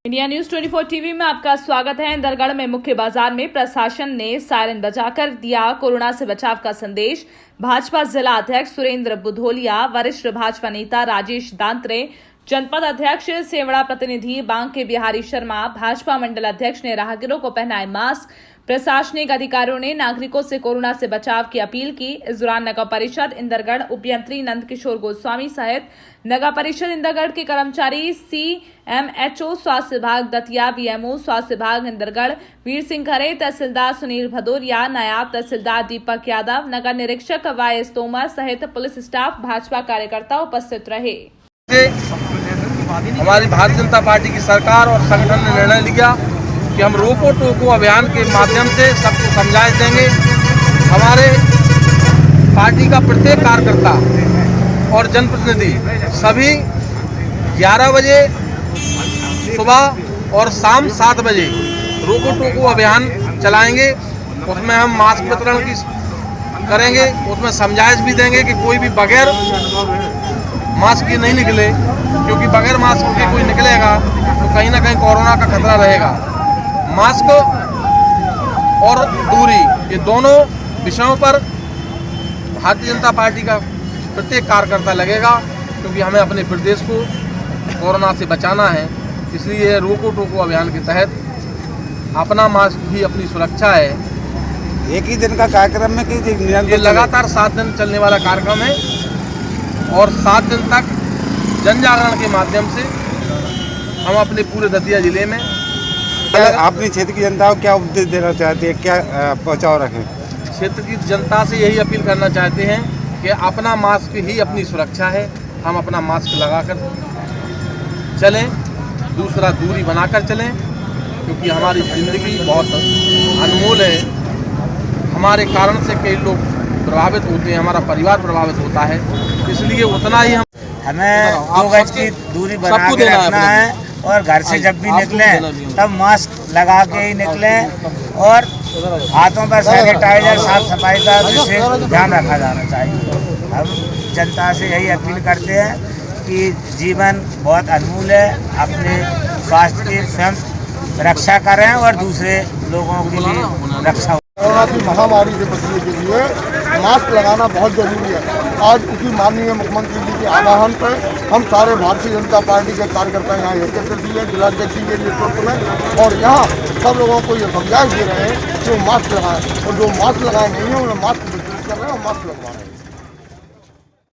India news 24 TV में आपका स्वागत है। दरगढ़ में मुख्य बाजार में प्रशासन ने सायरन बजाकर दिया कोरोना से बचाव का संदेश। भाजपा जिला अध्यक्ष सुरेंद्र बुधोलिया, वरिष्ठ भाजपा नेता राजेश दांत्रे, जनपद अध्यक्ष सेवड़ा प्रतिनिधि बांके बिहारी शर्मा, भाजपा मंडल अध्यक्ष ने राहगीरों को पहनाए मास्क। प्रशासनिक अधिकारियों ने नागरिकों से कोरोना से बचाव की अपील की। इस दौरान नगर परिषद इंदरगढ़ उपयंत्री नंद किशोर गोस्वामी सहित नगर परिषद इंदरगढ़ के कर्मचारी, CMHO स्वास्थ्य विभाग दतिया, BMO स्वास्थ्य विभाग इंदरगढ़ वीर सिंह खरे, तहसीलदार सुनील भदौरिया, नायब तहसीलदार दीपक यादव, नगर निरीक्षक YS तोमर सहित पुलिस स्टाफ, भाजपा कार्यकर्ता उपस्थित रहे। हमारी भारतीय जनता पार्टी की सरकार और संगठन ने निर्णय लिया कि हम रोको टोको अभियान के माध्यम से सबको समझाए देंगे। हमारे पार्टी का प्रत्येक कार्यकर्ता और जनप्रतिनिधि सभी 11 बजे सुबह और शाम 7 बजे रोको टोको अभियान चलाएंगे। उसमें हम मास्क वितरण की करेंगे, उसमें समझाइश भी देंगे कि कोई भी बगैर मास्क के नहीं निकले, क्योंकि बगैर मास्क के कोई निकलेगा तो कहीं ना कहीं कोरोना का खतरा रहेगा। मास्क और दूरी, ये दोनों विषयों पर भारतीय जनता पार्टी का प्रत्येक कार्यकर्ता लगेगा, क्योंकि हमें अपने प्रदेश को कोरोना से बचाना है। इसलिए रोको टोको अभियान के तहत अपना मास्क ही अपनी सुरक्षा है। एक ही दिन का कार्यक्रम है कि ये लगातार 7 दिन चलने वाला कार्यक्रम है और 7 दिन तक जन जागरण के माध्यम से हम अपने पूरे दतिया जिले में अपने क्षेत्र की जनता को क्या उपदेश देना चाहते हैं, क्या बचाव रखें? क्षेत्र की जनता से यही अपील करना चाहते हैं कि अपना मास्क ही अपनी सुरक्षा है। हम अपना मास्क लगाकर चलें, दूसरा दूरी बनाकर चलें, क्योंकि हमारी ज़िंदगी बहुत अनमोल है। हमारे कारण से कई लोग प्रभावित होते हैं, हमारा परिवार प्रभावित होता है, इसलिए उतना ही हमें 2 गज की दूरी बना के रखना है और घर से जब भी निकलें तब मास्क लगा के ही निकलें और हाथों पर सैनिटाइजर, साफ सफाई का विशेष ध्यान रखा जाना चाहिए। हम जनता से यही अपील करते हैं कि जीवन बहुत अनमोल है, अपने स्वास्थ्य की स्वयं रक्षा करें और दूसरे लोगों की भी रक्षा। कोरोना की महामारी से बचने के लिए मास्क लगाना बहुत जरूरी है। आज उसी माननीय मुख्यमंत्री जी के आह्वान पर हम सारे भारतीय जनता पार्टी के कार्यकर्ता यहाँ एकत्रित हुए जिलाध्यक्ष जी के नेतृत्व में, और यहाँ सब लोगों को ये समझाइश दे रहे हैं कि वो मास्क लगाएं, और जो मास्क लगाए नहीं है उन्हें मास्क वितरित कर रहे हैं और मास्क लगवा रहे हैं।